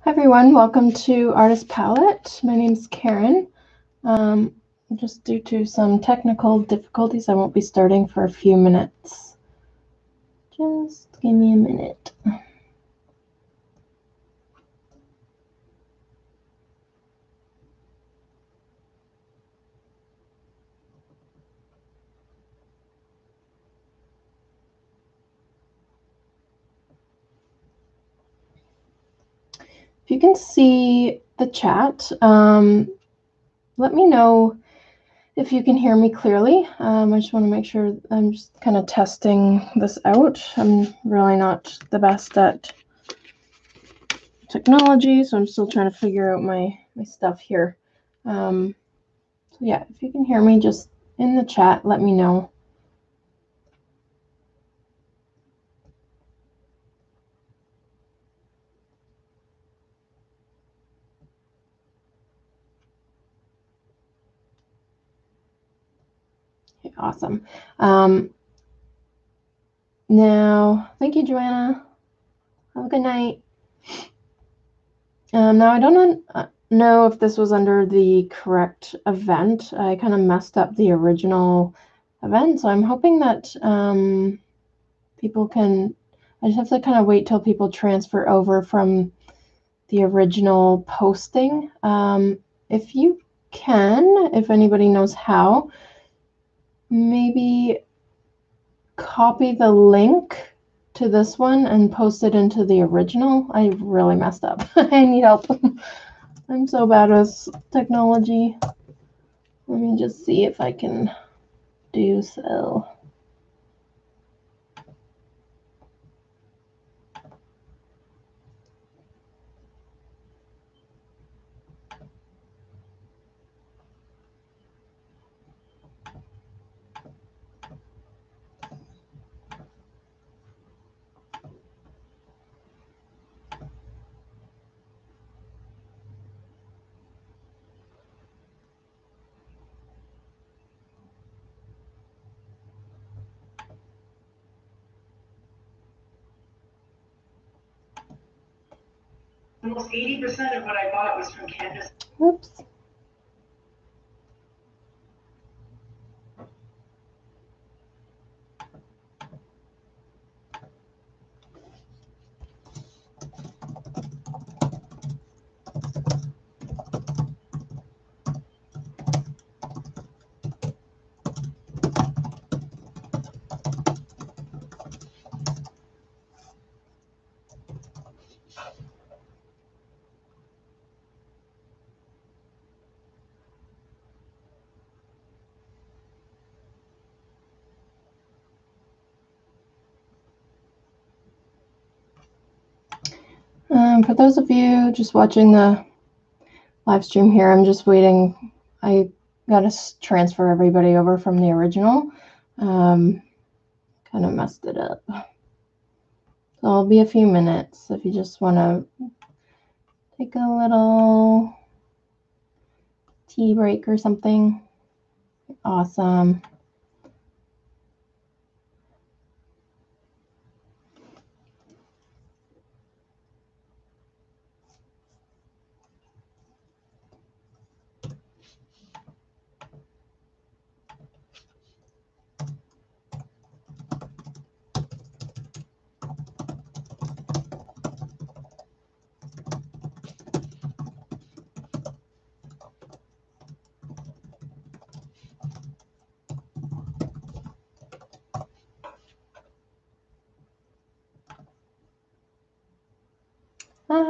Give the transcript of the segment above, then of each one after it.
Hi everyone, welcome to Artist Palette. My name's Karin. Just due to some technical difficulties, I won't be starting for a few minutes. Just give me a minute. If you can see the chat, let me know if you can hear me clearly. I just want to make sure I'm just kind of testing this out. I'm really not the best at technology, so I'm still trying to figure out my stuff here. So yeah, if you can hear me, just in the chat, let me know. Okay, awesome. Now, thank you, Joanna. Have a good night. Now, I don't know if this was under the correct event. I kind of messed up the original event, so I'm hoping that people can. I just have to kind of wait till people transfer over from the original posting. If you can, if anybody knows how, maybe copy the link to this one and post it into the original. I really messed up. I need help. I'm so bad with technology. Let me just see if I can do so. Almost 80% of what I bought was from Canvas. Oops. For those of you just watching the live stream here, I'm just waiting. I got to transfer everybody over from the original. Kind of messed it up. So it'll be a few minutes if you just want to take a little tea break or something. Awesome.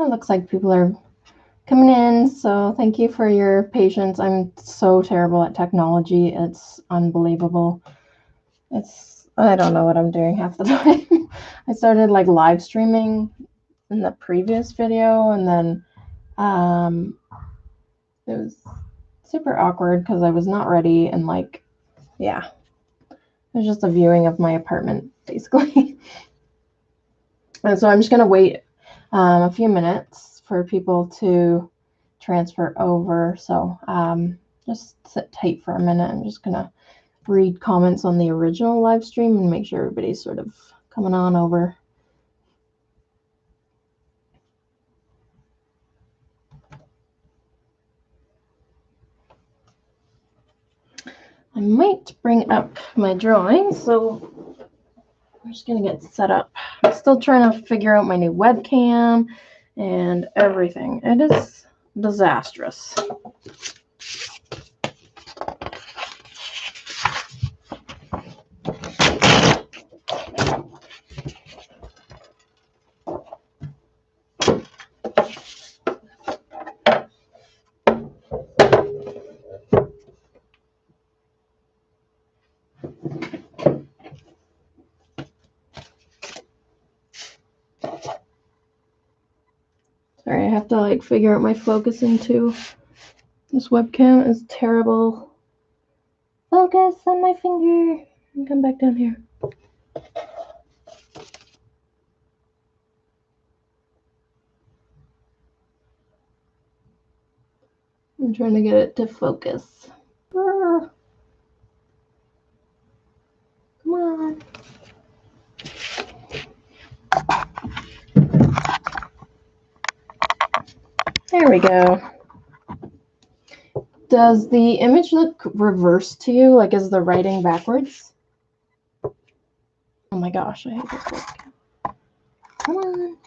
Looks like people are coming in, so thank you for your patience. I'm so terrible at technology. It's unbelievable. I don't know what I'm doing half the time. I started like live streaming in the previous video, and then it was super awkward because I was not ready, and like, yeah, it was just a viewing of my apartment basically. And so I'm just gonna wait a few minutes for people to transfer over. So just sit tight for a minute. I'm just gonna read comments on the original live stream and make sure everybody's sort of coming on over. might bring up my drawing, so I'm just gonna get set up. I'm still trying to figure out my new webcam and everything. It is disastrous. Sorry, I have to like figure out my focusing too. This webcam is terrible. Focus on my finger. And come back down here. I'm trying to get it to focus. Come on. There we go. Does the image look reversed to you? Like, is the writing backwards? Oh my gosh, I hate this webcam. Come on.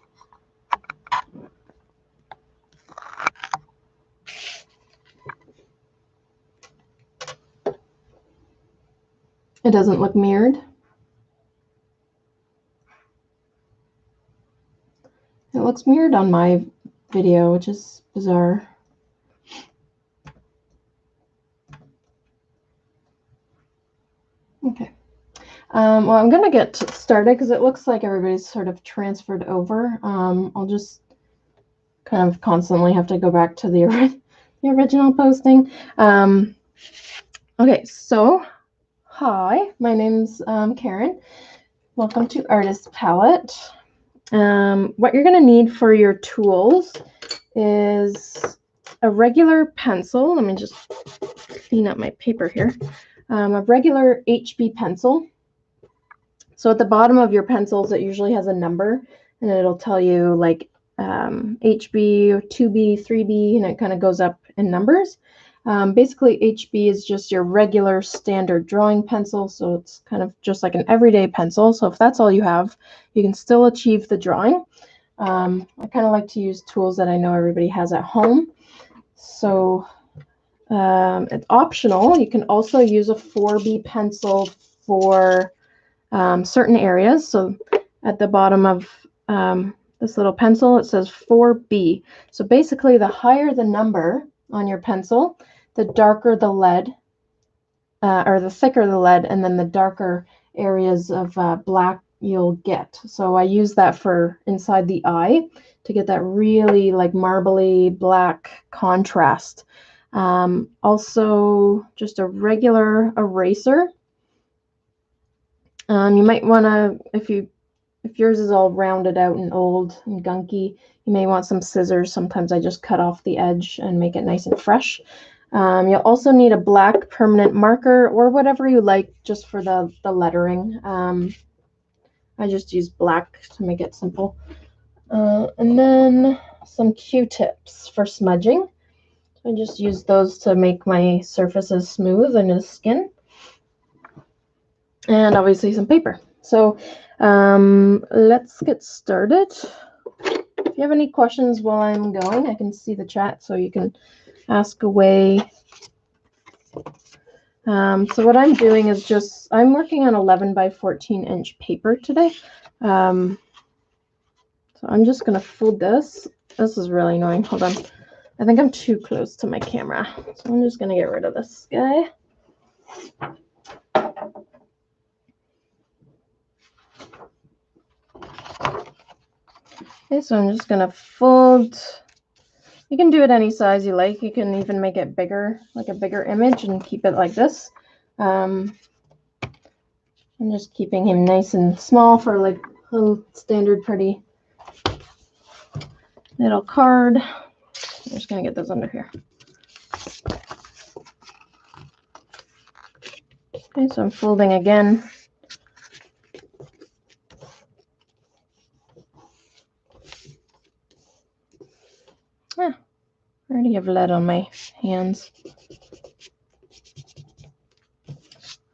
It doesn't look mirrored. It looks mirrored on my video, which is bizarre. Okay. Well, I'm going to get started because it looks like everybody's sort of transferred over. I'll just kind of constantly have to go back to the original posting. Okay, so hi, my name's Karin. Welcome to Artist Palette. What you're going to need for your tools is a regular pencil. Let me just clean up my paper here. A regular HB pencil. So at the bottom of your pencils, it usually has a number, and it'll tell you like HB, 2B, 3B, and it kind of goes up in numbers. Basically, HB is just your regular standard drawing pencil, so it's kind of just like an everyday pencil. So if that's all you have, you can still achieve the drawing. I kind of like to use tools that I know everybody has at home. So it's optional. You can also use a 4B pencil for certain areas. So at the bottom of this little pencil, it says 4B. So basically, the higher the number on your pencil, the darker the lead, or the thicker the lead, and then the darker areas of black you'll get. So I use that for inside the eye to get that really like marbly black contrast. Also, just a regular eraser. You might want to, if yours is all rounded out and old and gunky, you may want some scissors. Sometimes I just cut off the edge and make it nice and fresh. You'll also need a black permanent marker or whatever you like just for the lettering. I just use black to make it simple. And then some Q-tips for smudging. I just use those to make my surfaces smooth and as skin. And obviously some paper. So let's get started. If you have any questions while I'm going, I can see the chat, so you can ask away. So what I'm doing is I'm working on 11 by 14 inch paper today. So I'm just going to fold this. This is really annoying. Hold on. I think I'm too close to my camera. So I'm just going to get rid of this guy. Okay, so I'm just going to fold. You can do it any size you like. You can even make it bigger, like a bigger image, and keep it like this. I'm just keeping him nice and small for like a standard pretty little card. I'm just going to get those under here. Okay, so I'm folding again. I already have lead on my hands.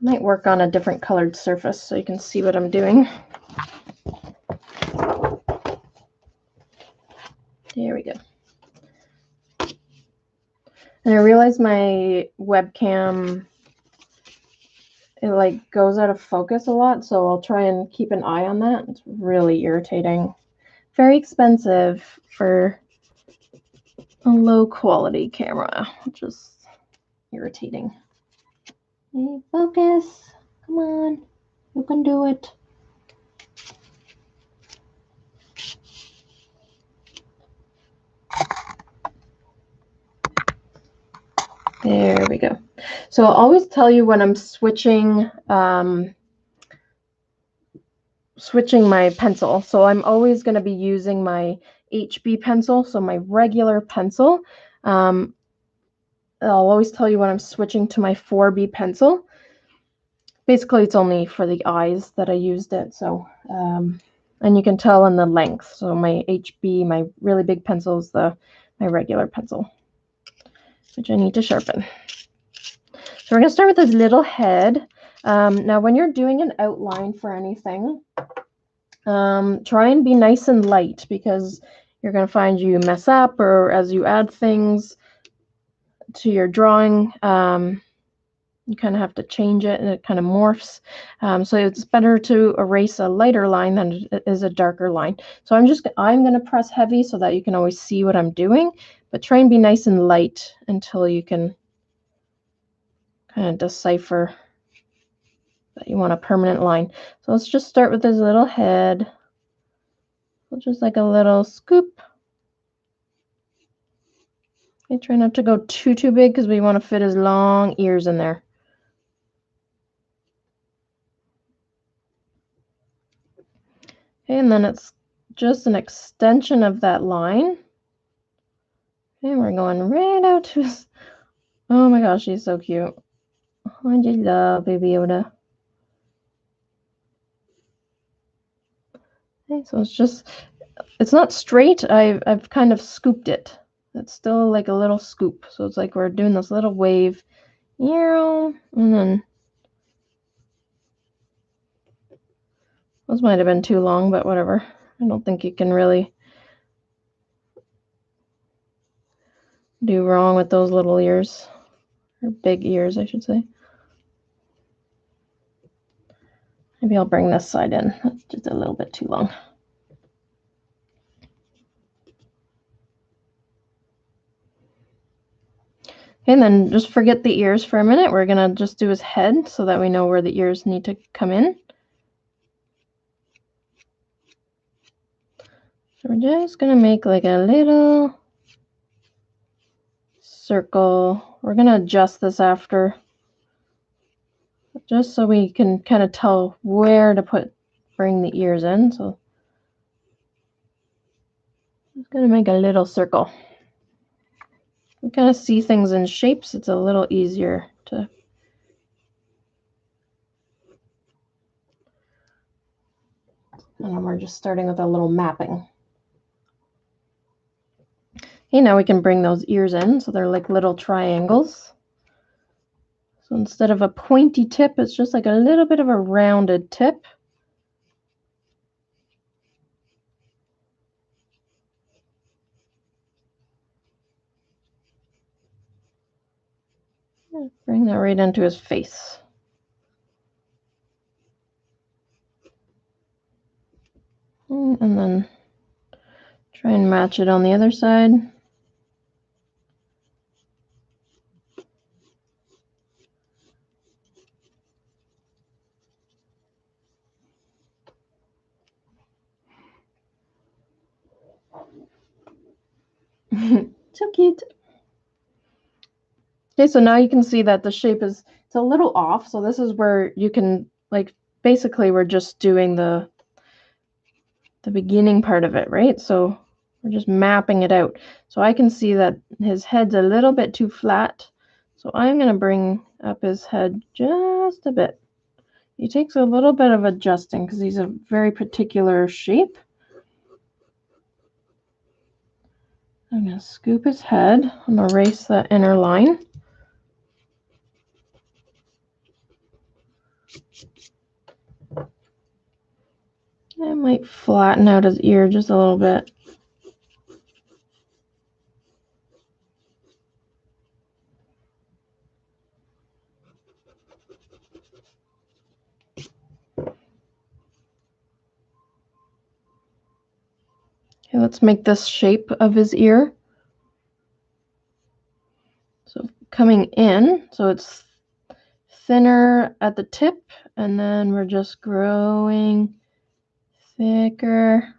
Might work on a different colored surface so you can see what I'm doing. There we go. And I realize my webcam, it like goes out of focus a lot, so I'll try and keep an eye on that. It's really irritating. Very expensive for a low quality camera, which is irritating. Hey, focus. Come on. You can do it. There we go. So I'll always tell you when I'm switching switching my pencil. So I'm always going to be using my HB pencil, so my regular pencil. I'll always tell you when I'm switching to my 4B pencil. Basically, it's only for the eyes that I used it. So, and you can tell in the length. So my HB, my really big pencil is my regular pencil, which I need to sharpen. So we're going to start with this little head. Now, when you're doing an outline for anything, try and be nice and light, because you're going to find you mess up, or as you add things to your drawing, you kind of have to change it and it kind of morphs. So it's better to erase a lighter line than it is a darker line. So I'm going to press heavy so that you can always see what I'm doing, but try and be nice and light until you can kind of decipher that you want a permanent line. So let's just start with this little head. So just like a little scoop. Okay, try not to go too big, because we want to fit his long ears in there. Okay, and then it's just an extension of that line. Okay, we're going right out to his... Oh my gosh, he's so cute. I just love Baby Yoda. Okay, so it's not straight. I've kind of scooped it. It's still like a little scoop. So it's like we're doing this little wave. And then those might have been too long, but whatever. I don't think you can really do wrong with those little ears. Or big ears, I should say. Maybe I'll bring this side in. That's just a little bit too long. Okay, and then just forget the ears for a minute. We're going to just do his head so that we know where the ears need to come in. So we're just going to make like a little circle. We're going to adjust this after, just so we can kind of tell where to bring the ears in. So I'm just going to make a little circle. We kind of see things in shapes. It's a little easier to... And then we're just starting with a little mapping. Okay, now we can bring those ears in, so they're like little triangles. So instead of a pointy tip, it's just like a little bit of a rounded tip. Bring that right into his face. And then try and match it on the other side. So cute. Okay, so now you can see that the shape it's a little off. So this is where you can, like, basically we're just doing the beginning part of it, right? So we're just mapping it out. So I can see that his head's a little bit too flat. So I'm going to bring up his head just a bit. It takes a little bit of adjusting because he's a very particular shape. I'm going to scoop his head and erase that inner line. I might flatten out his ear just a little bit. Okay, let's make this shape of his ear. So coming in, so it's thinner at the tip, and then we're just growing thicker.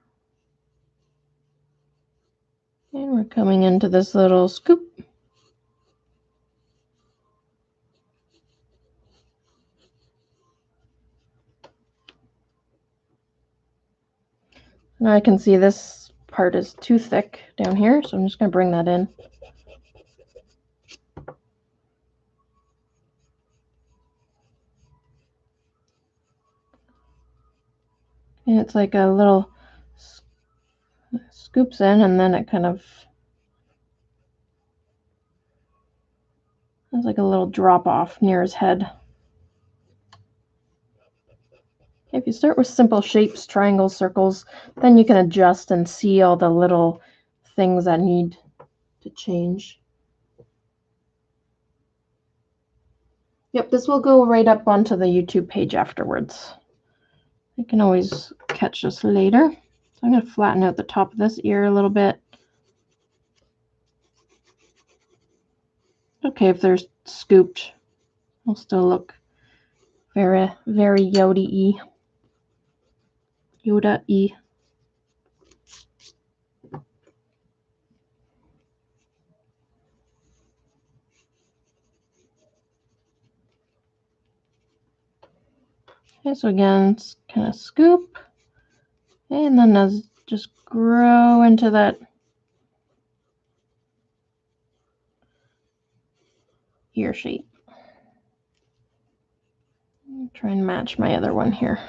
And we're coming into this little scoop. Now I can see this part is too thick down here, so I'm just going to bring that in. And it's like a little scoops in, and then it kind of has like a little drop off near his head. If you start with simple shapes, triangles, circles, then you can adjust and see all the little things that need to change. Yep, this will go right up onto the YouTube page afterwards. You can always catch this later. So I'm going to flatten out the top of this ear a little bit. Okay, if they're scooped, it'll still look very, very Yoda-y. Yoda-y. Okay, so again, it's kind of scoop. And then as just grow into that ear shape. Try and match my other one here.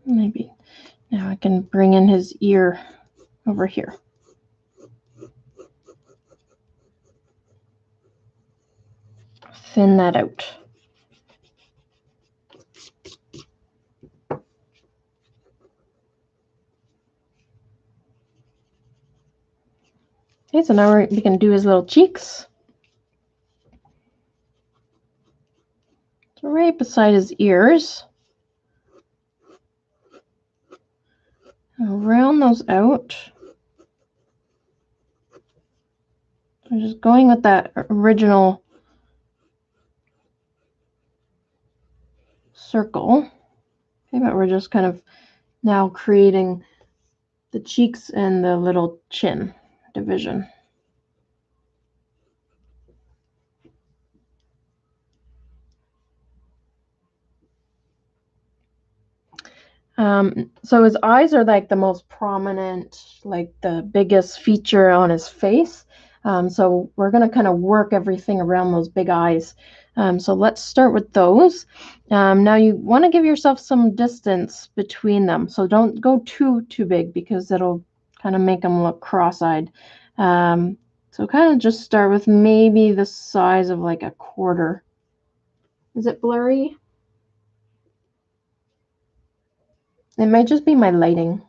Maybe now I can bring in his ear over here. Thin that out. Okay, so now we can do his little cheeks. So right beside his ears. I'll round those out. I'm just going with that original circle. Okay, but we're just kind of now creating the cheeks and the little chin division. So his eyes are like the most prominent, like the biggest feature on his face. So we're going to kind of work everything around those big eyes. So let's start with those. Now you want to give yourself some distance between them. So don't go too big because it'll kind of make them look cross-eyed. So kind of just start with maybe the size of like a quarter. Is it blurry? It might just be my lighting.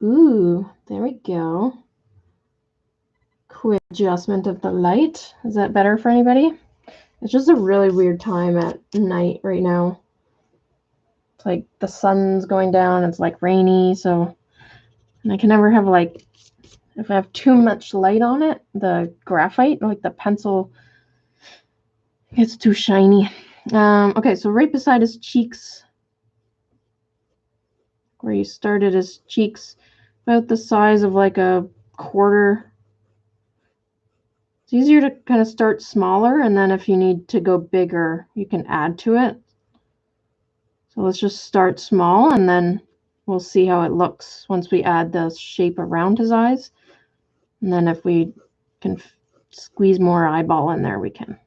Ooh, there we go. Quick adjustment of the light. Is that better for anybody? It's just a really weird time at night right now. It's like the sun's going down, it's like rainy, so and I can never have like if I have too much light on it, the graphite, like the pencil gets too shiny. Okay, so right beside his cheeks, where you started his cheeks, about the size of like a quarter. It's easier to kind of start smaller, and then if you need to go bigger, you can add to it. So let's just start small, and then we'll see how it looks once we add the shape around his eyes. And then if we can squeeze more eyeball in there, we can.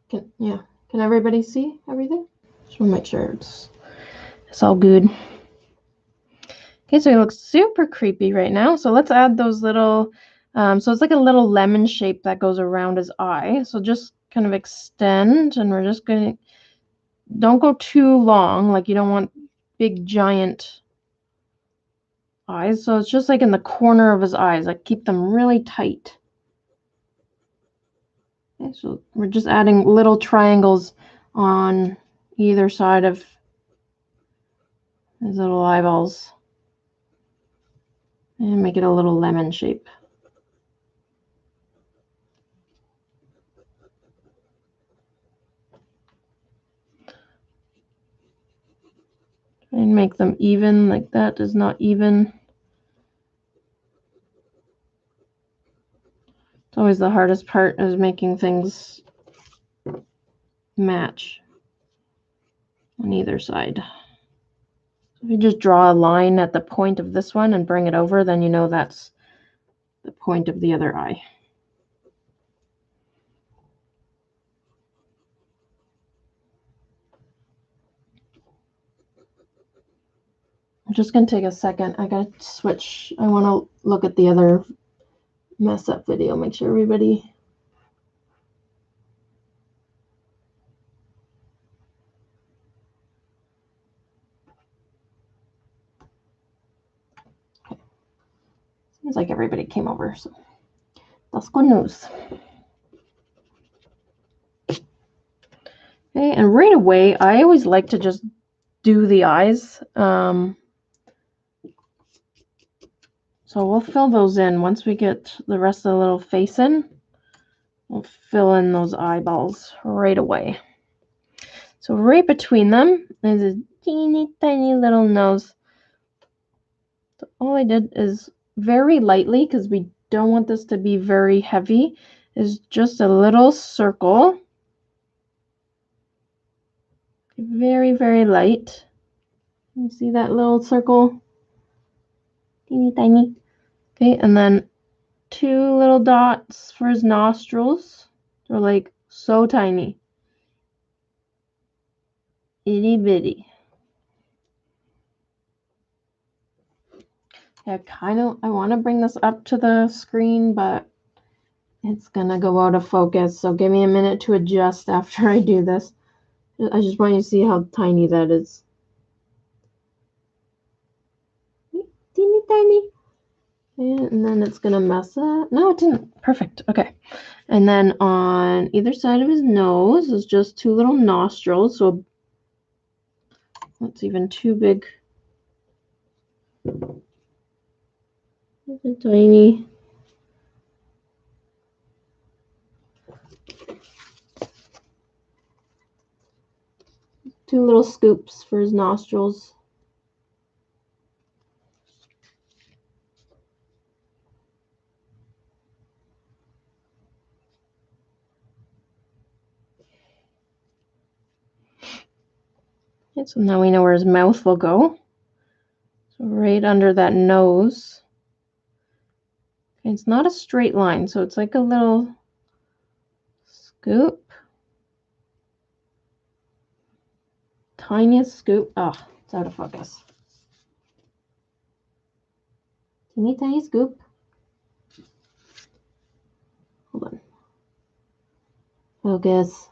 Can everybody see everything? Just want to make sure it's all good. Okay, so he looks super creepy right now. So let's add those little, so it's like a little lemon shape that goes around his eye. So just kind of extend, and we're just going to, don't go too long. Like you don't want big giant eyes. So it's just like in the corner of his eyes, like keep them really tight. Okay, so we're just adding little triangles on either side of his little eyeballs. And make it a little lemon shape. And make them even, like that is not even. It's always the hardest part, is making things match on either side. If you just draw a line at the point of this one and bring it over, then you know that's the point of the other eye. I'm just going to take a second. I got to switch. I want to look at the other mess up video, make sure everybody. Okay. Seems like everybody came over, so that's good news. Okay, and right away, I always like to just do the eyes. So we'll fill those in once we get the rest of the little face in. We'll fill in those eyeballs right away. So right between them is a teeny tiny little nose. So all I did is very lightly, because we don't want this to be very heavy, is just a little circle. Very, very light. You see that little circle? Teeny tiny. Okay, and then 2 little dots for his nostrils. They're like so tiny. Itty bitty. Yeah, I want to bring this up to the screen, but it's gonna go out of focus. So give me a minute to adjust after I do this. I just want you to see how tiny that is. Teeny tiny. And then it's gonna mess up. No, it didn't. Perfect. Okay. And then on either side of his nose is just 2 little nostrils. So that's even too big. Tiny. Two little scoops for his nostrils. Okay, so now we know where his mouth will go. So right under that nose. Okay, it's not a straight line, so it's like a little scoop. Tiniest scoop. Oh, it's out of focus. Teeny tiny scoop. Hold on. Focus.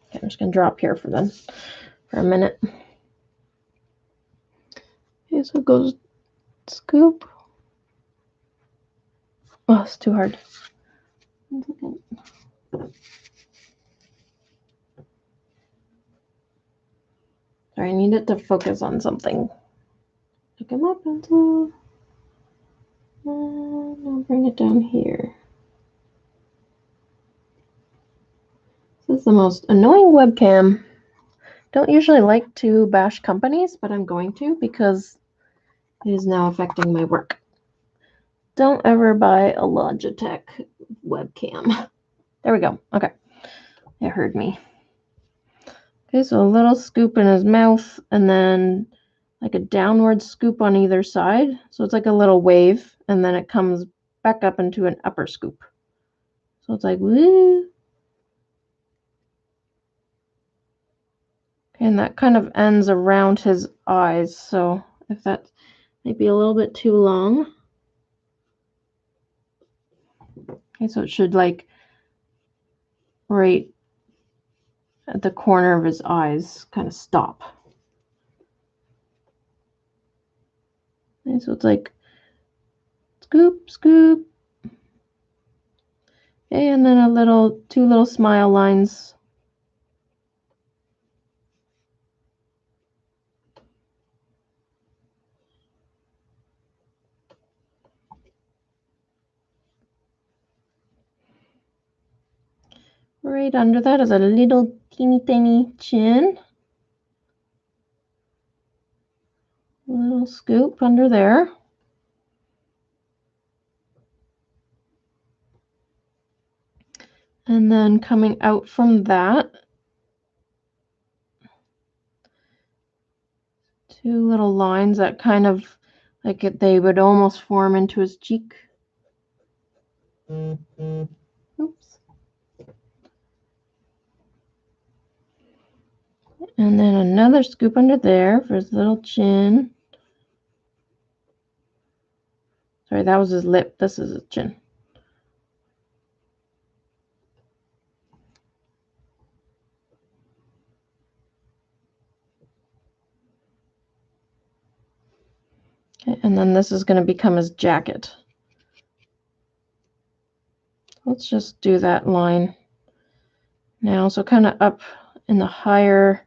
Okay, I'm just gonna drop here for a minute. Okay, so it goes scoop. Oh, it's too hard. 1 second. Sorry, I need it to focus on something. Pick him up pencil. And I'll bring it down here. This is the most annoying webcam. Don't usually like to bash companies, but I'm going to because it is now affecting my work. Don't ever buy a Logitech webcam. There we go. Okay. It heard me. Okay, so a little scoop in his mouth and then like a downward scoop on either side. So it's like a little wave and then it comes back up into an upper scoop. So it's like, woo. Okay, and that kind of ends around his eyes. So if that might be a little bit too long. Okay, so it should like right at the corner of his eyes kind of stop. Okay, so it's like scoop, scoop. Okay, and then two little smile lines. Right under that is a little teeny tiny chin. A little scoop under there. And then coming out from that, two little lines that kind of like they would almost form into his cheek. Oops. And then another scoop under there for his little chin. Sorry, that was his lip. This is his chin. Okay, and then this is going to become his jacket. Let's just do that line now. So kind of up in the higher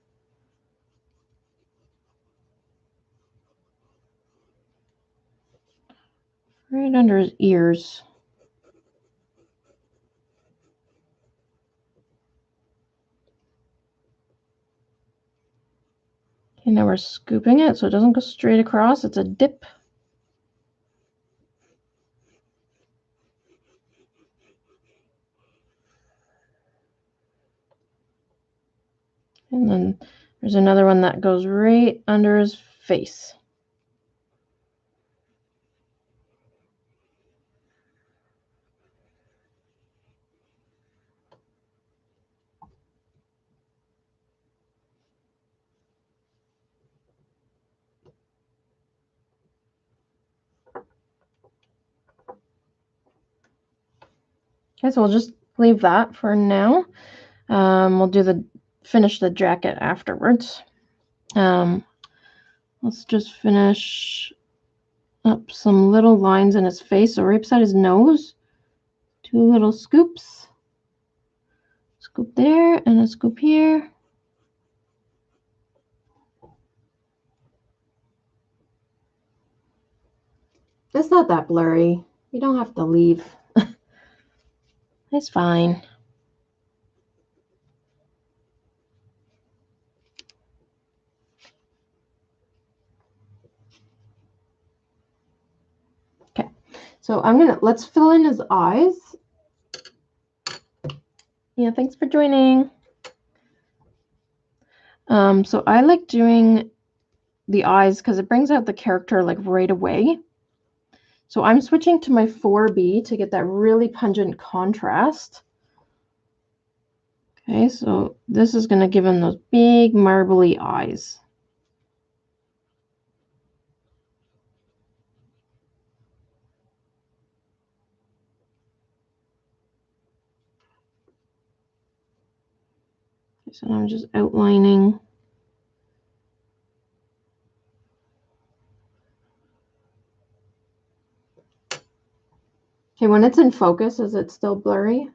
right under his ears. Okay, now we're scooping it so it doesn't go straight across. It's a dip. And then there's another one that goes right under his face. Okay, so we'll just leave that for now. We'll finish the jacket afterwards. Let's just finish up some little lines in his face. So right beside his nose, two little scoops. Scoop there and a scoop here. It's not that blurry. You don't have to leave. It's fine. Okay, so let's fill in his eyes. Yeah, thanks for joining. So I like doing the eyes because it brings out the character like right away. So I'm switching to my 4B to get that really pungent contrast. Okay, so this is going to give him those big marbly eyes. Okay, so I'm just outlining. Okay, when it's in focus, is it still blurry?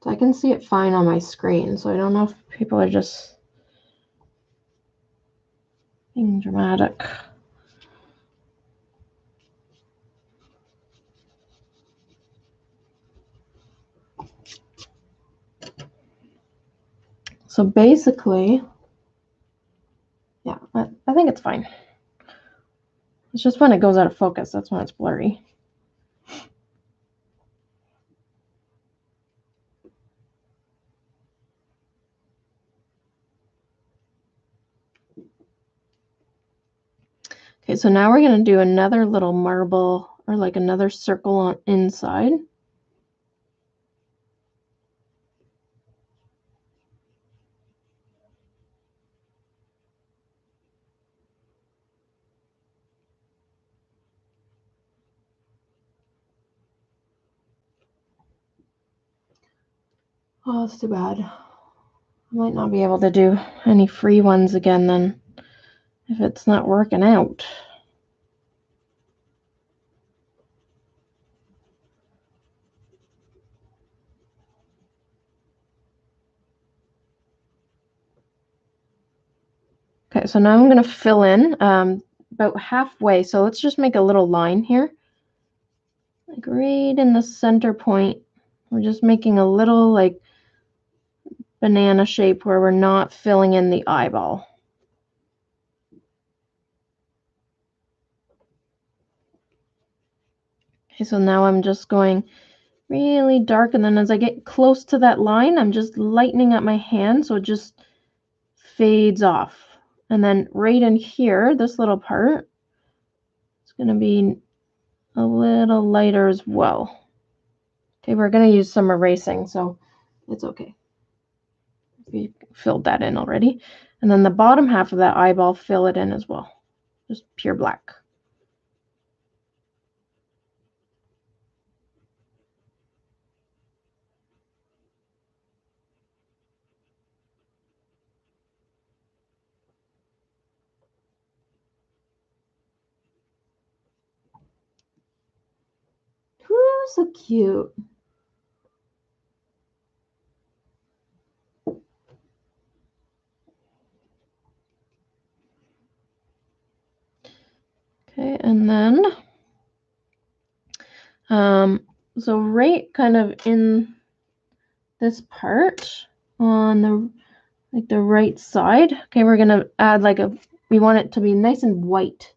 So I can see it fine on my screen, so I don't know if people are just being dramatic. So basically, yeah, I think it's fine. It's just when it goes out of focus, that's when it's blurry. Okay, so now we're going to do another little marble or like another circle on inside. Oh, that's too bad. I might not be able to do any free ones again then if it's not working out. Okay, so now I'm going to fill in about halfway. So let's just make a little line here. Like right in the center point. We're just making a little like banana shape where we're not filling in the eyeball. Okay, so now I'm just going really dark, and then as I get close to that line, I'm just lightening up my hand so it just fades off. And then right in here, this little part, it's going to be a little lighter as well. Okay, we're going to use some erasing, so it's okay. We filled that in already. And then the bottom half of that eyeball, fill it in as well. Just pure black. Whew, so cute. Okay, and then so right kind of in this part on the right side, okay, we're gonna add we want it to be nice and white.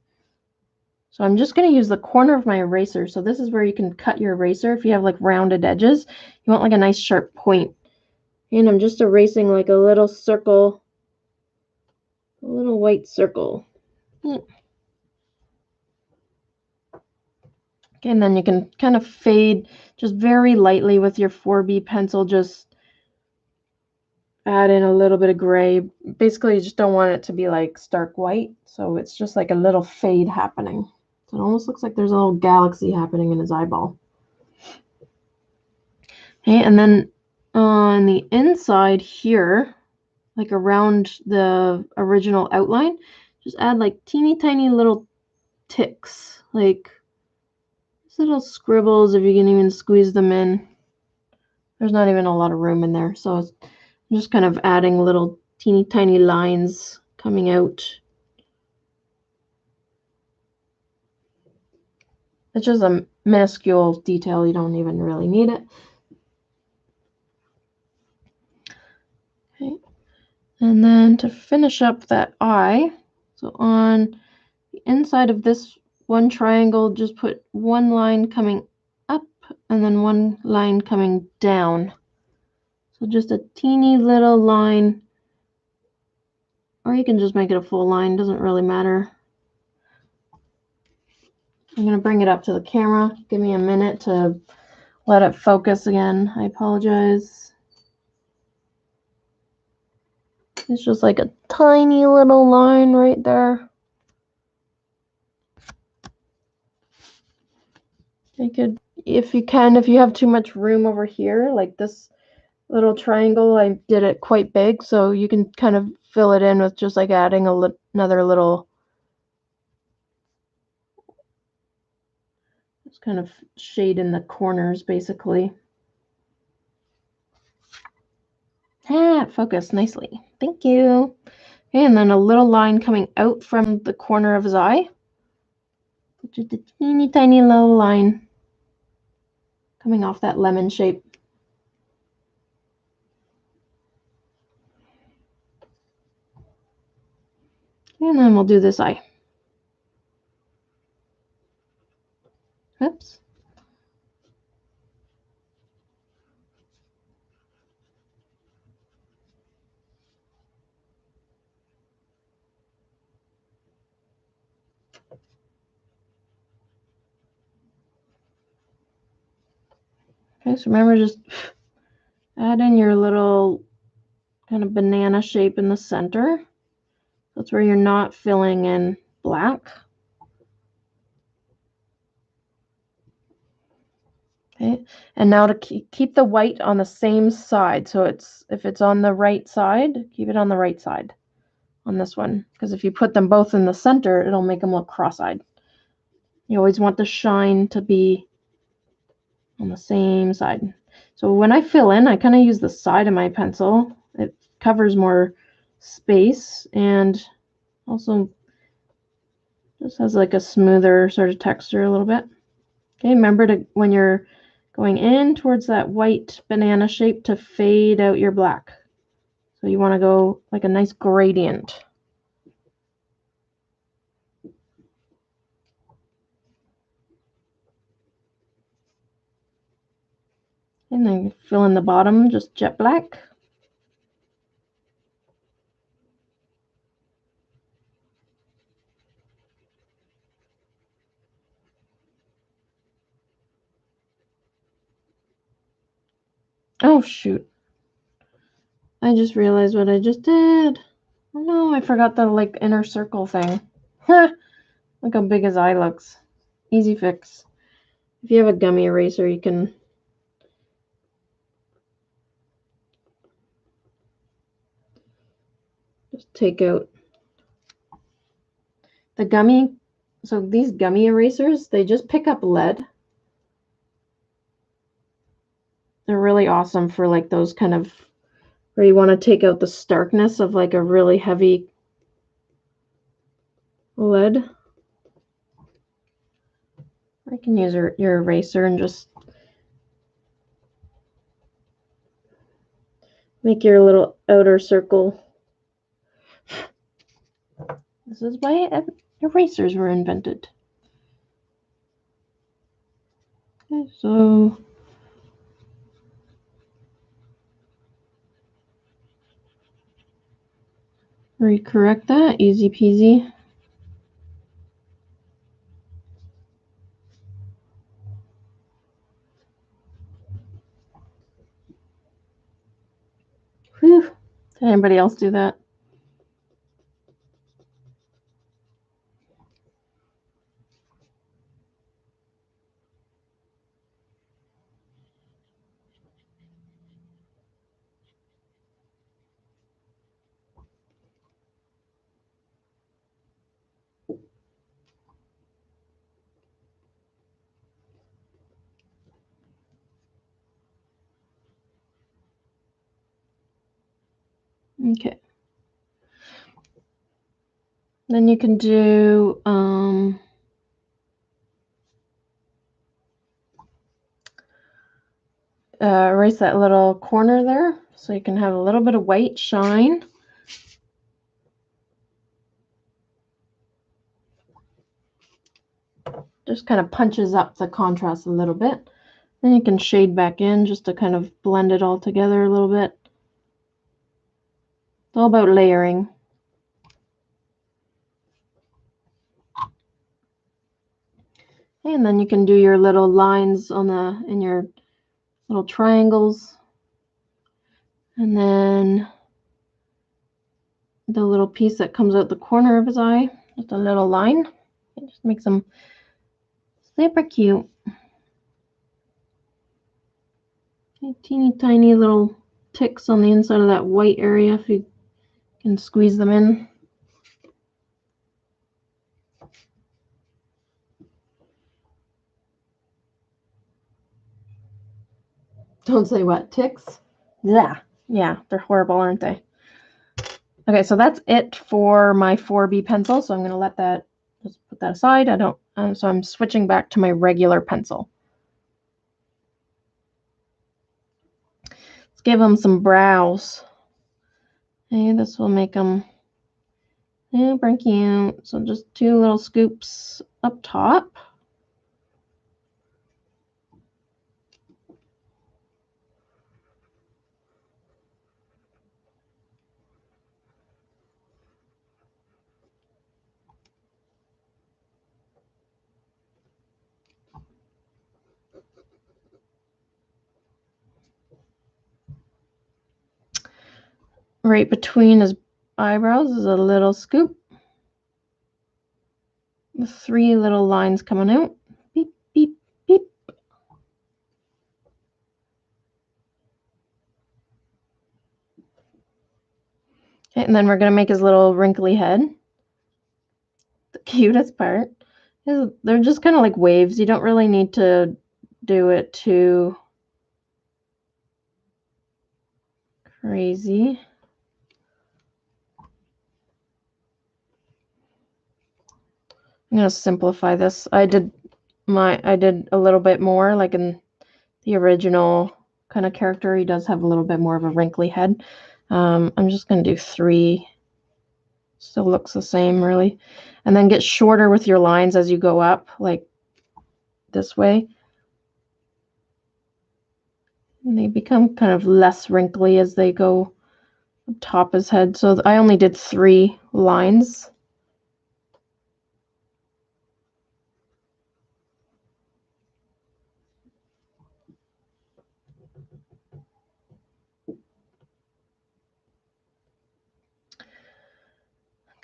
So I'm just gonna use the corner of my eraser. So this is where you can cut your eraser if you have like rounded edges. You want like a nice sharp point. And I'm just erasing like a little circle, a little white circle. Okay, and then you can kind of fade just very lightly with your 4B pencil, just add in a little bit of gray. Basically, you just don't want it to be like stark white, so it's just like a little fade happening. So it almost looks like there's a little galaxy happening in his eyeball. Okay, and then on the inside here, like around the original outline, just add like teeny tiny little ticks, like little scribbles if you can even squeeze them in. There's not even a lot of room in there, so I'm just kind of adding little teeny tiny lines coming out. It's just a minuscule detail, you don't even really need it. Okay, and then to finish up that eye, so on the inside of this one triangle, just put one line coming up and then one line coming down. So just a teeny little line, or you can just make it a full line, doesn't really matter. I'm going to bring it up to the camera. Give me a minute to let it focus again. I apologize. It's just like a tiny little line right there. You could, if you have too much room over here, like this little triangle, I did it quite big, so you can kind of fill it in with just like adding another little, just kind of shade in the corners, basically. Focus nicely. Thank you. Okay, and then a little line coming out from the corner of his eye. Just a teeny tiny little line coming off that lemon shape. And then we'll do this eye. Oops. Okay, so remember, just add in your little kind of banana shape in the center. That's where you're not filling in black. Okay, and now to keep the white on the same side. So if it's on the right side, keep it on the right side on this one. Because if you put them both in the center, it'll make them look cross-eyed. You always want the shine to be on the same side. So when I fill in, I kind of use the side of my pencil. It covers more space and also just has like a smoother sort of texture a little bit. Okay, remember to, when you're going in towards that white banana shape, to fade out your black. So you want to go like a nice gradient. And then fill in the bottom, just jet black. Oh shoot. I just realized what I just did. Oh no, I forgot the like inner circle thing. Look how big his eye looks. Easy fix. If you have a gummy eraser, you can just take out the gummy. So these gummy erasers, they just pick up lead. They're really awesome for like those kind of, where you want to take out the starkness of like a really heavy lead. I can use your eraser and just make your little outer circle. This is why erasers were invented. Okay, so recorrect that, easy peasy. Whew. Did anybody else do that? Okay. Then you can do erase that little corner there, so you can have a little bit of white shine. Just kind of punches up the contrast a little bit. Then you can shade back in just to kind of blend it all together a little bit. It's all about layering. And then you can do your little lines on in your little triangles. And then the little piece that comes out the corner of his eye, just a little line. It just makes them super cute. Okay, teeny tiny little ticks on the inside of that white area if you can squeeze them in. Don't say what, ticks? Yeah, they're horrible, aren't they? Okay, so that's it for my 4B pencil. So I'm going to let that, just put that aside. So I'm switching back to my regular pencil. Let's give them some brows. Okay, this will make them super cute. So just 2 little scoops up top. right between his eyebrows is a little scoop with 3 little lines coming out. Beep, beep, beep. Okay, and then we're going to make his little wrinkly head. The cutest part is they're just kind of like waves. You don't really need to do it too crazy. I'm going to simplify this. I did a little bit more, like in the original kind of character. He does have a little bit more of a wrinkly head. I'm just going to do 3. Still looks the same, really. And then get shorter with your lines as you go up, like this way. And they become kind of less wrinkly as they go up top his head. So I only did 3 lines.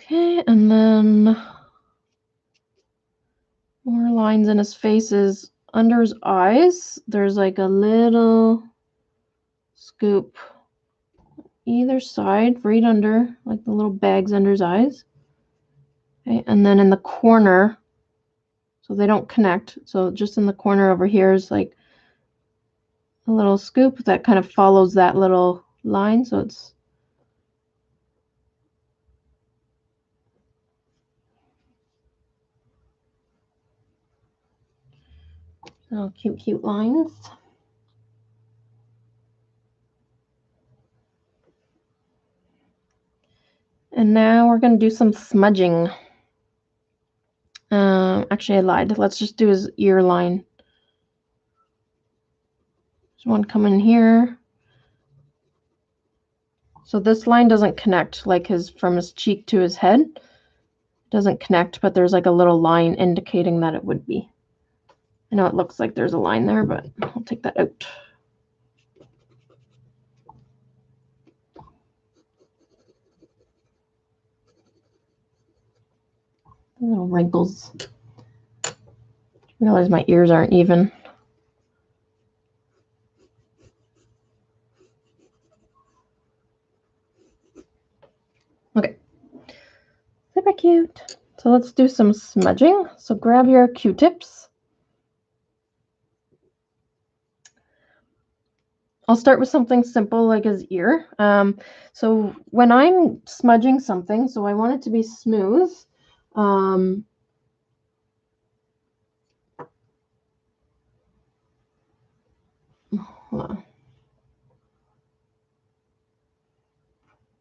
Okay, and then more lines in his faces. Under his eyes, there's like a little scoop either side, right under, like the little bags under his eyes. Okay, and then in the corner, so they don't connect, so just in the corner over here is like a little scoop that kind of follows that little line, so it's little cute lines. And now we're going to do some smudging. Actually, I lied. Let's just do his ear line. There's one coming here. So this line doesn't connect, like from his cheek to his head. It doesn't connect, but there's like a little line indicating that it would be. I know it looks like there's a line there, but I'll take that out. Little wrinkles. I realize my ears aren't even. Okay. Super cute. So let's do some smudging. So grab your Q-tips. I'll start with something simple like his ear. So when I'm smudging something, so I want it to be smooth.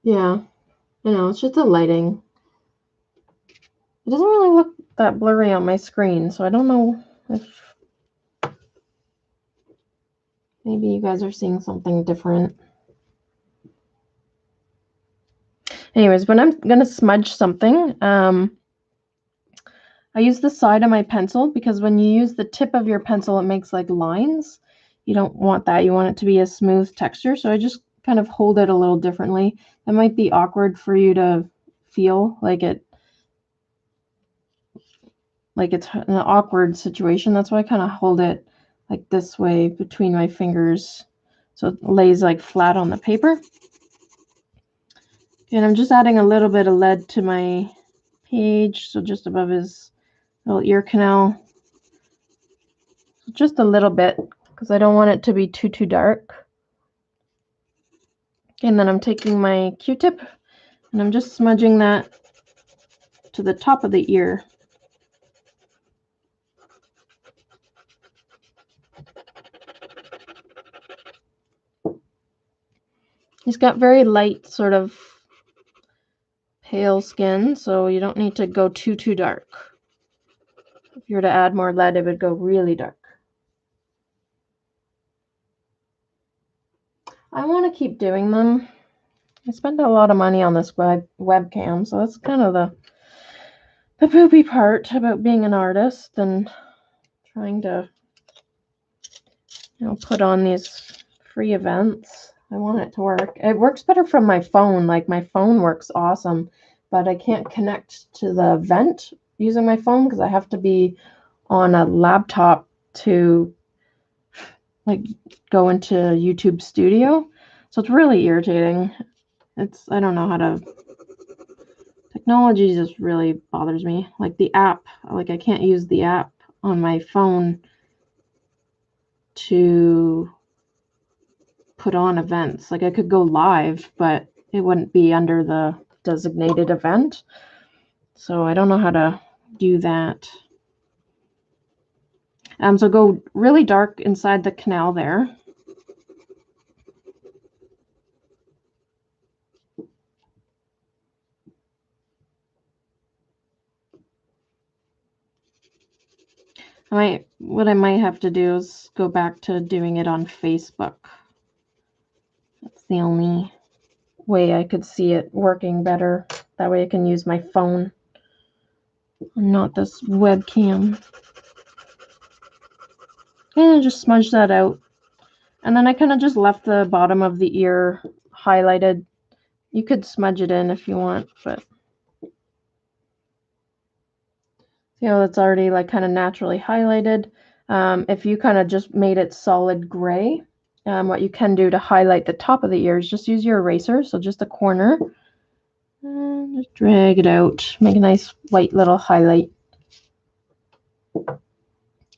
Yeah, I know, it's just the lighting. It doesn't really look that blurry on my screen, so I don't know if maybe you guys are seeing something different. Anyways, when I'm going to smudge something, I use the side of my pencil because when you use the tip of your pencil, it makes like lines. You don't want that. You want it to be a smooth texture. So I just kind of hold it a little differently. It might be awkward for you to feel like it's an awkward situation. That's why I kind of hold it like this way between my fingers so it lays like flat on the paper. And I'm just adding a little bit of lead to my page, so just above his little ear canal. Just a little bit because I don't want it to be too dark. And then I'm taking my Q-tip and I'm just smudging that to the top of the ear. He's got very light, sort of pale skin, so you don't need to go too dark. If you were to add more lead, it would go really dark. I want to keep doing them. I spend a lot of money on this webcam, so that's kind of the poopy part about being an artist and trying to, put on these free events. I want it to work. It works better from my phone. Like my phone works awesome, but I can't connect to the vent using my phone because I have to be on a laptop to like go into YouTube Studio. So it's really irritating. I don't know how to, technology just really bothers me. Like the app, like I can't use the app on my phone to put on events. Like I could go live, but it wouldn't be under the designated event. So I don't know how to do that. So go really dark inside the canal there. What I might have to do is go back to doing it on Facebook. That's the only way I could see it working better. That way I can use my phone, not this webcam. And just smudge that out. And then I kind of just left the bottom of the ear highlighted. You could smudge it in if you want, but you know, it's already like kind of naturally highlighted. If you kind of just made it solid gray, what you can do to highlight the top of the ear is just use your eraser, so just the corner, and just drag it out, make a nice white little highlight.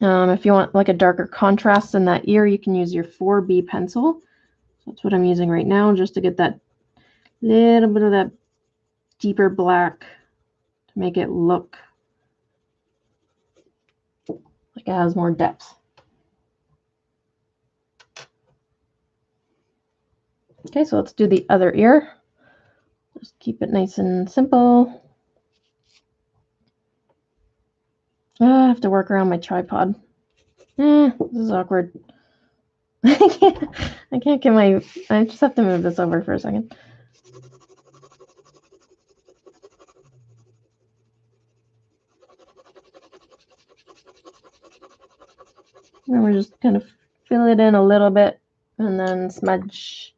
If you want like a darker contrast in that ear, you can use your 4B pencil. That's what I'm using right now, just to get that little bit of that deeper black to make it look like it has more depth. Okay, so let's do the other ear. Just keep it nice and simple. I have to work around my tripod. This is awkward. I can't get my, I just have to move this over for a second. And we're just kind of fill it in a little bit and then smudge.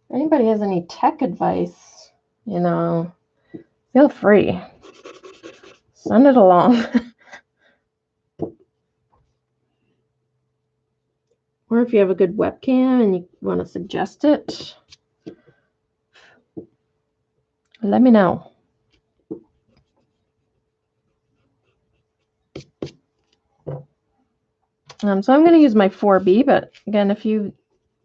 If anybody has any tech advice, you know, feel free. Send it along. Or if you have a good webcam and you want to suggest it, let me know. So I'm going to use my 4B, but again, if you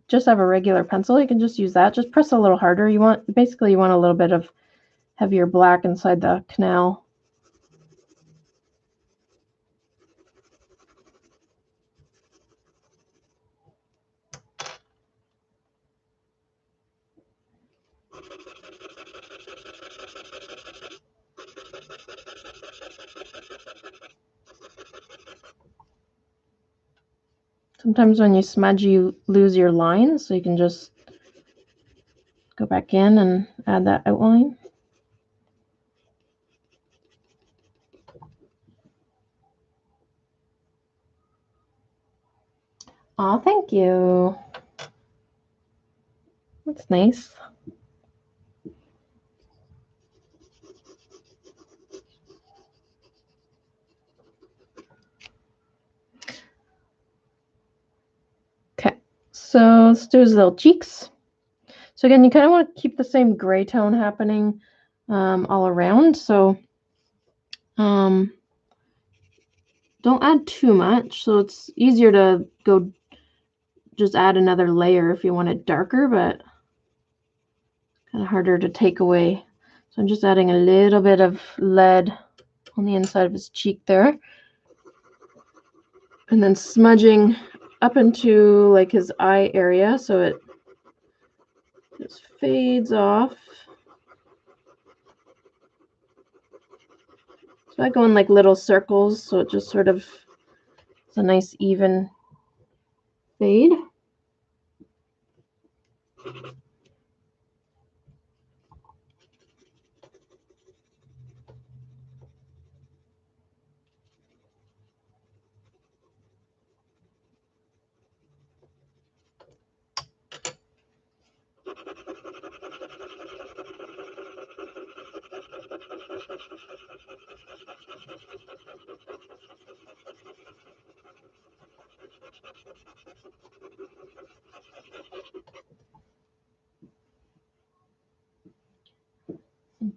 just have a regular pencil, you can just use that. Just press a little harder. You want a little bit of heavier black inside the canal. Sometimes when you smudge, you lose your lines, so you can just go back in and add that outline. Oh, thank you. That's nice. Okay, so let's do his little cheeks. So again, you kind of want to keep the same gray tone happening all around. So don't add too much. So it's easier to go just add another layer if you want it darker, but kind of harder to take away. So I'm just adding a little bit of lead on the inside of his cheek there. And then smudging up into like his eye area so it just fades off. So I go in like little circles so it just sort of is a nice even fade.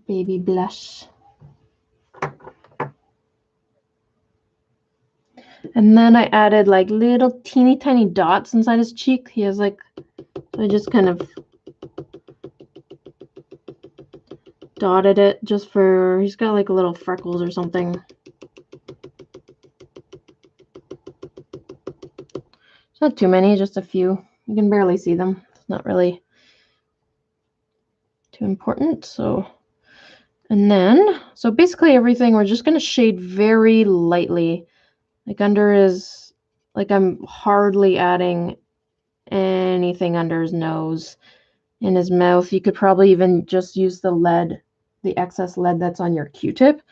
Baby blush. And then I added like little teeny tiny dots inside his cheek. He has like, I just kind of dotted it just for, he's got like little freckles or something. It's not too many, just a few. You can barely see them. It's not really too important. So, and then, so basically everything we're just going to shade very lightly. Like under his, like I'm hardly adding anything under his nose. In his mouth, you could probably even just use the lead, the excess lead that's on your Q-tip.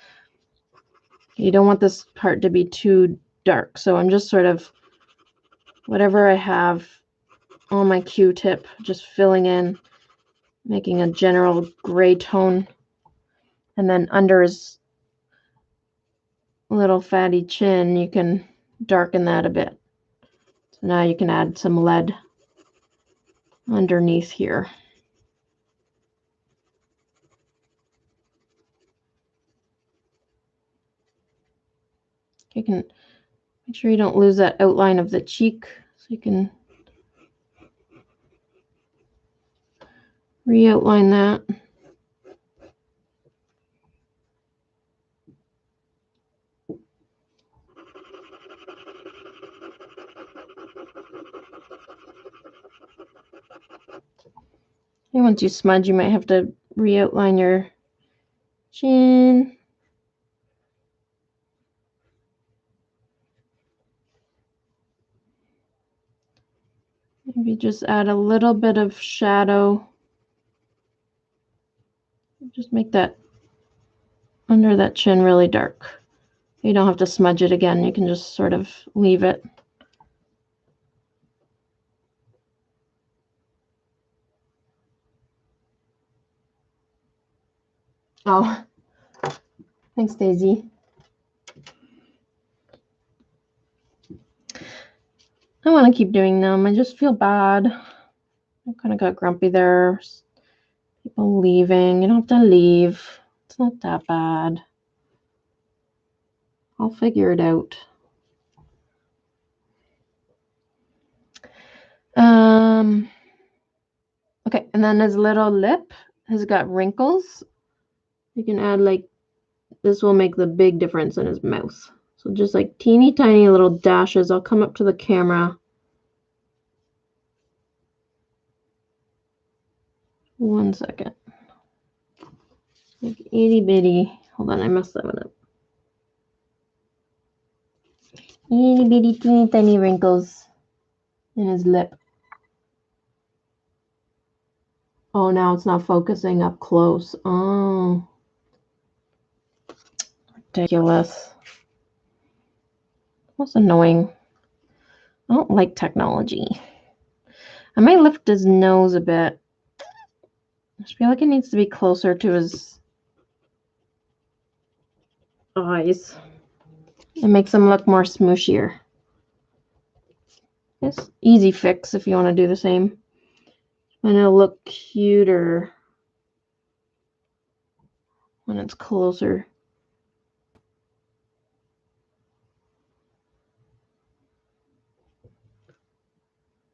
You don't want this part to be too dark, so I'm just sort of, whatever I have on my Q-tip, just filling in, making a general gray tone. And then under his little fatty chin, you can darken that a bit. So now you can add some lead underneath here. You can make sure you don't lose that outline of the cheek, so you can re-outline that. And once you smudge, you might have to re-outline your chin. Maybe just add a little bit of shadow. Just make that under that chin really dark. You don't have to smudge it again. You can just sort of leave it. Oh, thanks, Daisy. I want to keep doing them. I just feel bad. I kind of got grumpy there. People leaving. You don't have to leave. It's not that bad. I'll figure it out. Okay, and then his little lip has got wrinkles. You can add like, this will make the big difference in his mouth. So just like teeny tiny little dashes. I'll come up to the camera. One second. Like itty bitty. Hold on, I messed that one up. Itty bitty teeny tiny wrinkles in his lip. Oh, now it's not focusing up close. Oh. Ridiculous. That's annoying. I don't like technology. I might lift his nose a bit. I just feel like it needs to be closer to his eyes. It makes them look more smooshier. It's easy fix if you want to do the same. And it'll look cuter when it's closer.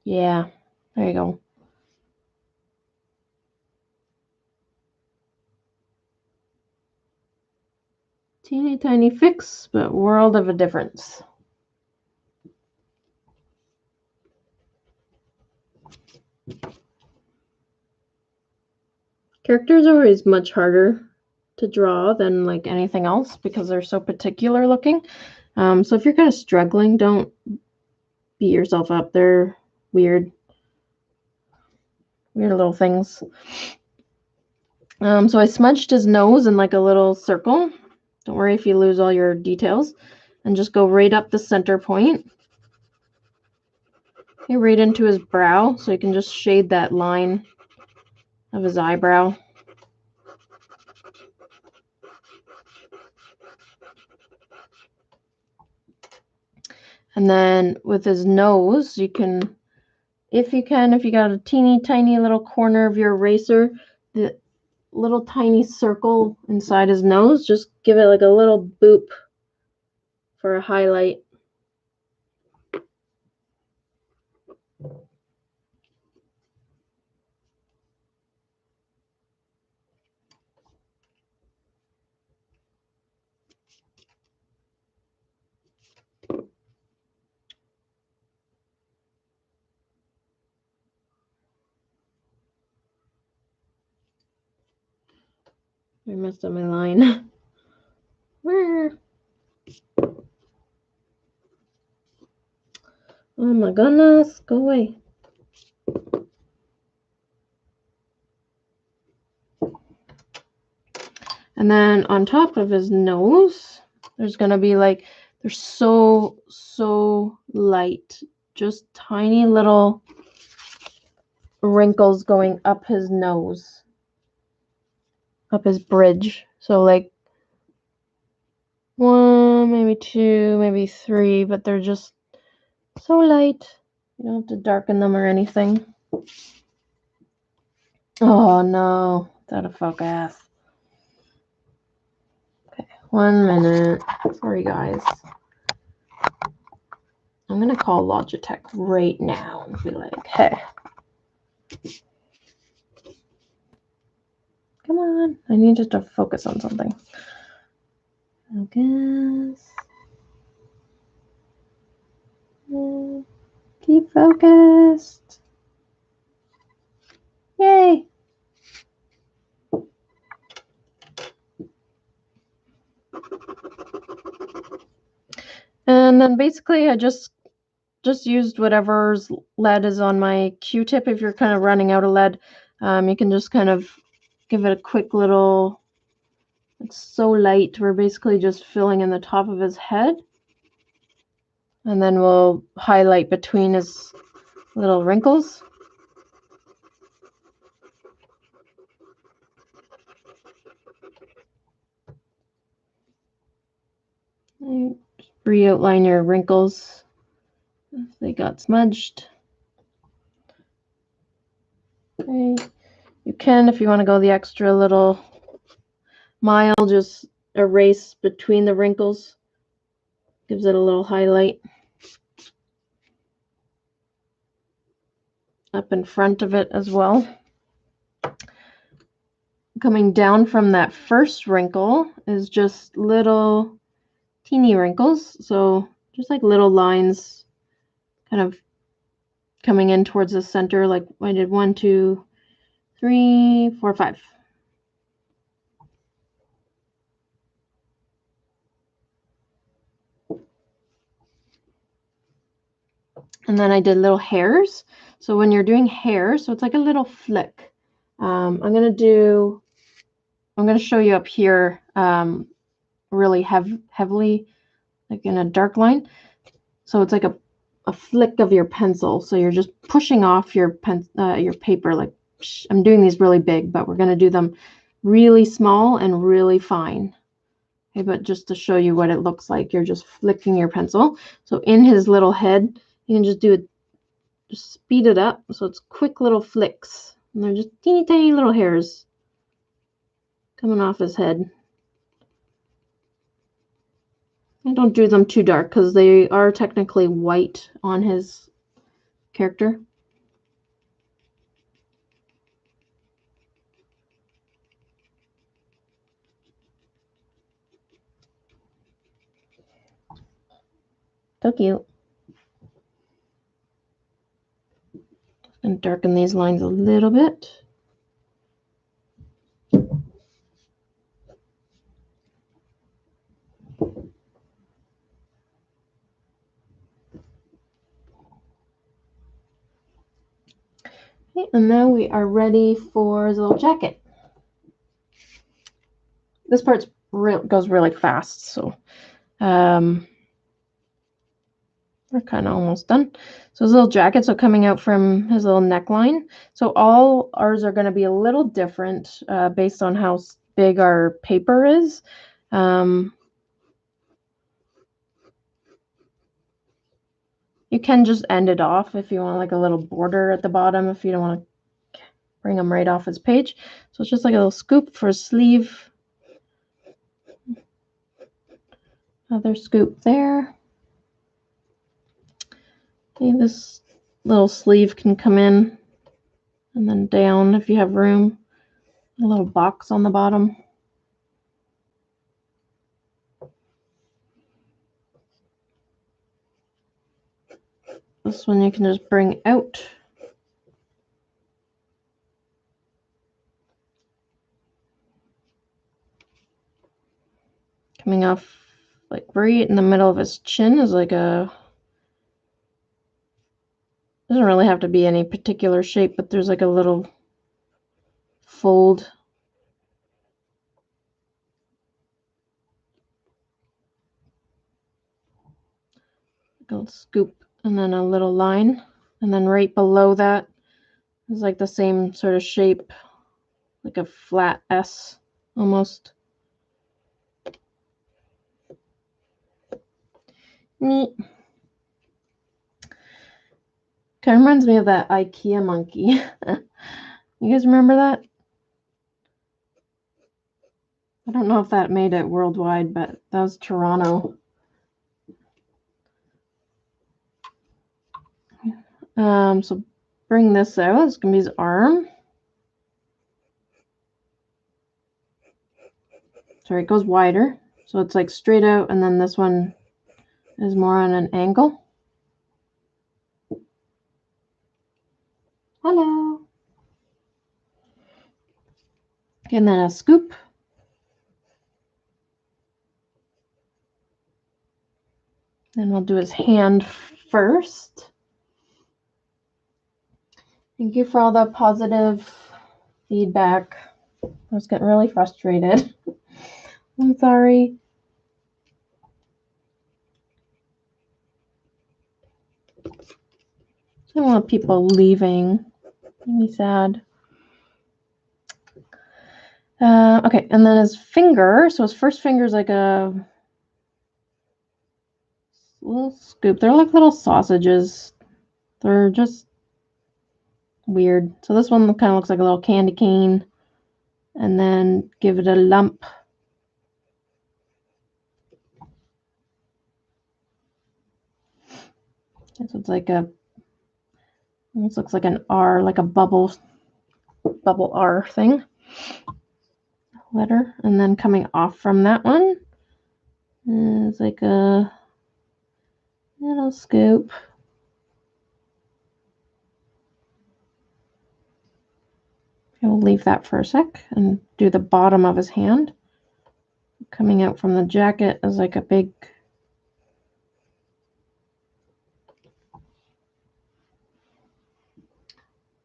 Yeah, there you go. Teeny tiny fix, but world of a difference. Characters are always much harder to draw than like anything else because they're so particular looking. So if you're kind of struggling, don't beat yourself up. They're weird weird little things. So I smudged his nose in like a little circle. Don't worry if you lose all your details. And just go right up the center point. Okay, right into his brow, so you can just shade that line of his eyebrow. And then with his nose, you can, if you got a teeny tiny little corner of your eraser, the little tiny circle inside his nose, just give it like a little boop for a highlight. I messed up my line. Where? Oh my goodness, go away. And then on top of his nose, there's going to be like, they're so light. Just tiny little wrinkles going up his nose. Up his bridge. So like 1, maybe 2, maybe 3, but they're just so light. You don't have to darken them or anything. Oh no, it's out of focus. Okay, 1 minute. Sorry guys. I'm gonna call Logitech right now and be like, hey. Come on, I need to focus on something. Focus. Keep focused. Yay. And then basically I just used whatever's lead is on my Q-tip. If you're kind of running out of lead, you can just kind of give it a quick little, it's so light, we're basically just filling in the top of his head. And then we'll highlight between his little wrinkles. Just re-outline your wrinkles if they got smudged. Okay. You can, if you want to go the extra little mile, just erase between the wrinkles. Gives it a little highlight. Up in front of it as well. Coming down from that first wrinkle is just little teeny wrinkles. So just like little lines kind of coming in towards the center, like I did 1, 2, 3, 4, 5. And then I did little hairs. So when you're doing hair, so it's like a little flick. I'm going to show you up here really heavily, like in a dark line. So it's like a flick of your pencil. So you're just pushing off your paper. Like, I'm doing these really big, but we're going to do them really small and really fine. Okay, but just to show you what it looks like, you're just flicking your pencil. So in his little head, you can just do it, just speed it up. So it's quick little flicks. And they're just teeny tiny little hairs coming off his head. I don't do them too dark because they are technically white on his character. So cute. And darken these lines a little bit. Okay, and now we are ready for his little jacket. This part goes really fast, so we're kind of almost done. So his little jacket, so coming out from his little neckline. So all ours are going to be a little different based on how big our paper is. You can just end it off if you want like a little border at the bottom if you don't want to bring them right off his page. So it's just like a little scoop for a sleeve. Another scoop there. Okay, this little sleeve can come in and then down if you have room. A little box on the bottom. This one you can just bring out. Coming off like right in the middle of his chin is like a, doesn't really have to be any particular shape, but there's like a little fold. Like a little scoop and then a little line. And then right below that is like the same sort of shape, like a flat S almost. Neat. Kind of reminds me of that IKEA monkey. You guys remember that? I don't know if that made it worldwide, but that was Toronto. So bring this out. It's going to be his arm. Sorry, it goes wider. So it's like straight out, and then this one is more on an angle. Hello. Okay, and then a scoop. Then we'll do his hand first. Thank you for all the positive feedback. I was getting really frustrated. I'm sorry. I don't want people leaving. Make me sad. Okay, and then his finger. So his first finger is like a little scoop. They're like little sausages. They're just weird. So this one kind of looks like a little candy cane. And then give it a lump. So it's like a, almost looks like an R, like a bubble R thing. Letter. And then coming off from that one is like a little scoop. We'll leave that for a sec and do the bottom of his hand. Coming out from the jacket is like a big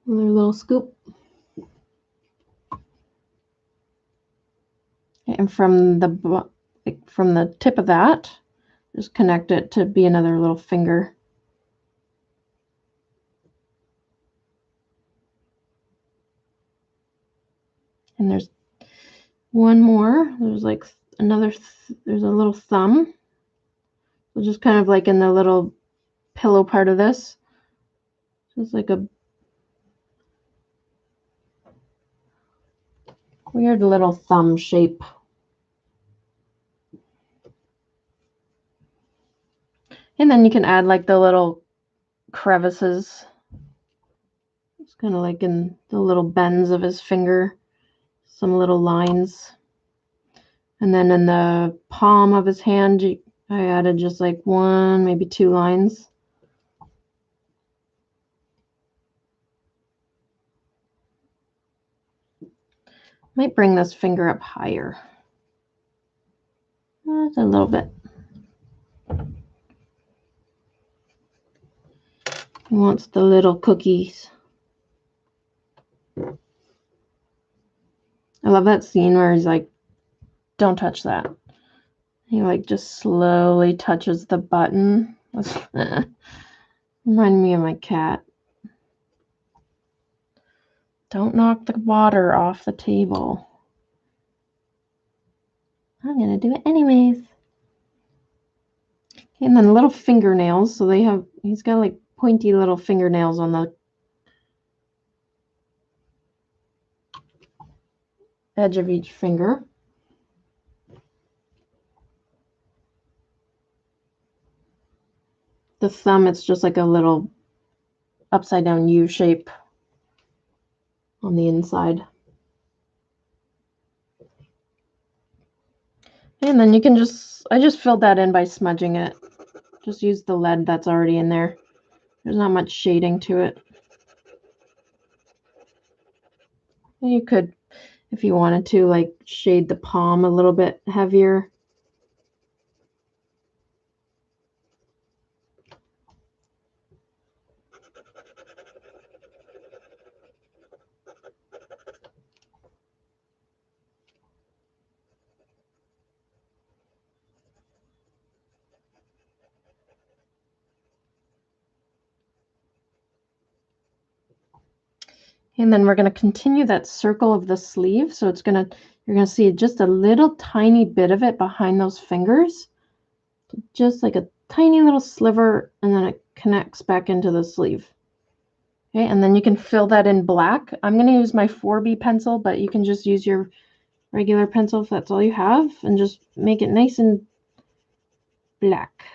another little scoop. And from the tip of that, just connect it to be another little finger. And there's one more. There's like another, there's a little thumb. So just kind of like in the little pillow part of this. Just like a weird little thumb shape. And then you can add like the little crevices. It's kind of like in the little bends of his finger. Some little lines. And then in the palm of his hand, I added just like one, maybe two lines. Might bring this finger up higher. Just a little bit. He wants the little cookies. I love that scene where he's like, don't touch that. He like just slowly touches the button. Remind me of my cat. Don't knock the water off the table. I'm gonna do it anyways. And then little fingernails. So he's got like pointy little fingernails on the edge of each finger. The thumb, it's just like a little upside down U shape on the inside. And then you can I just filled that in by smudging it. Just use the lead that's already in there. There's not much shading to it. You could, if you wanted to, like shade the palm a little bit heavier. And then we're going to continue that circle of the sleeve. So you're going to see just a little tiny bit of it behind those fingers. Just like a tiny little sliver, and then it connects back into the sleeve. Okay, and then you can fill that in black. I'm going to use my 4B pencil, but you can just use your regular pencil if that's all you have, and just make it nice and black.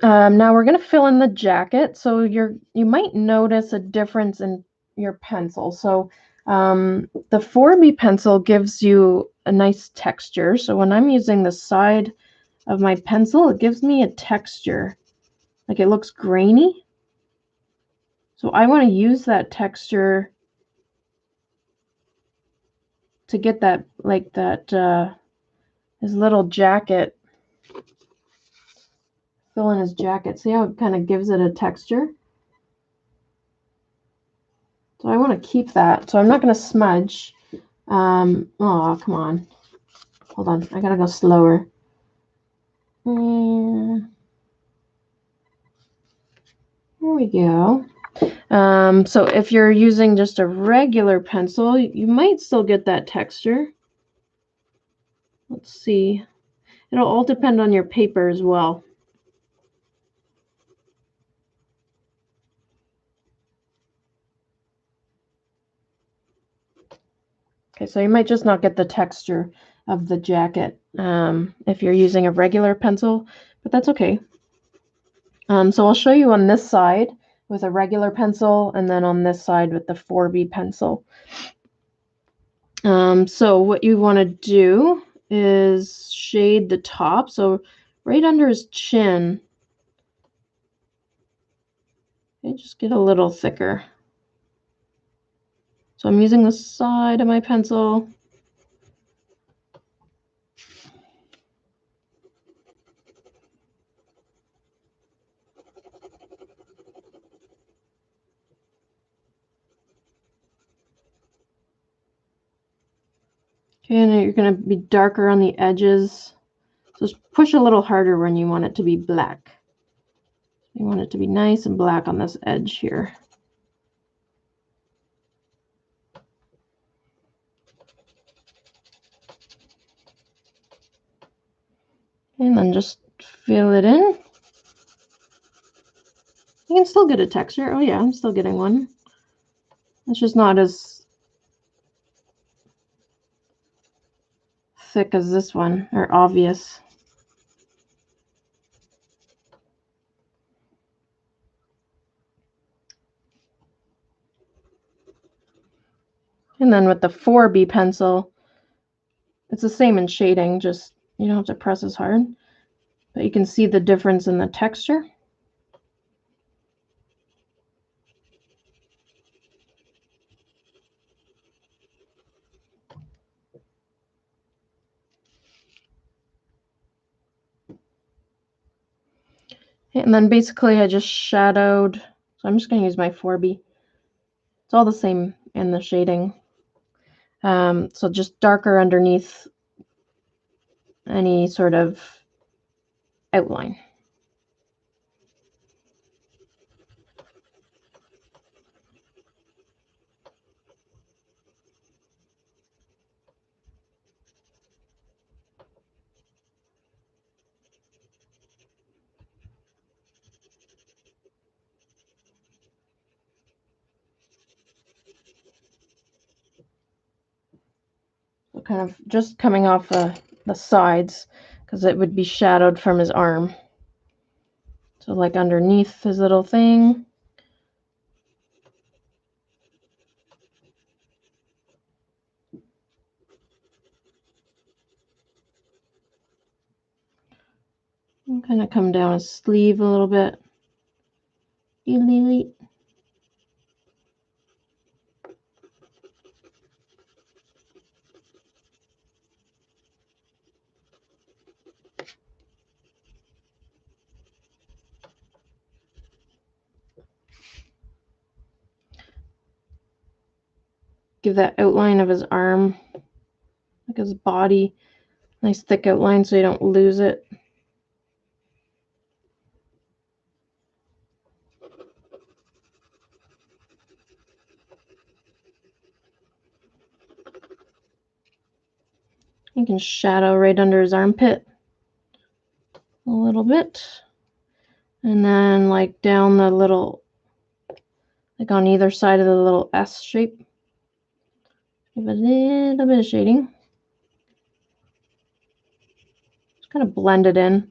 Now we're going to fill in the jacket. So you might notice a difference in your pencil. So the 4B pencil gives you a nice texture. So when I'm using the side of my pencil, it gives me a texture. Like it looks grainy. So I want to use that texture to get that, like that, his little jacket. Fill in his jacket. See how it kind of gives it a texture? So I want to keep that. So I'm not going to smudge. Oh, come on. Hold on. I got to go slower. And there we go. So if you're using just a regular pencil, you might still get that texture. Let's see. It'll all depend on your paper as well. Okay, so you might just not get the texture of the jacket if you're using a regular pencil, but that's okay. So I'll show you on this side with a regular pencil, and then on this side with the 4B pencil. So what you want to do is shade the top. So right under his chin, okay, just get a little thicker. So I'm using the side of my pencil. Okay, and you're going to be darker on the edges. So just push a little harder when you want it to be black. You want it to be nice and black on this edge here. And then just fill it in. You can still get a texture. Oh yeah, I'm still getting one. It's just not as thick as this one, or obvious. And then with the 4B pencil, it's the same in shading, just you don't have to press as hard. But you can see the difference in the texture. And then basically I just shadowed, so I'm just going to use my 4B. It's all the same in the shading. So just darker underneath any sort of outline. So kind of just coming off the sides, because it would be shadowed from his arm. So like underneath his little thing. And kind of come down his sleeve a little bit. Give that outline of his arm, like his body, nice thick outline so you don't lose it. You can shadow right under his armpit a little bit. And then like down the little, like on either side of the little S shape. Give it a little bit of shading. Just kind of blend it in.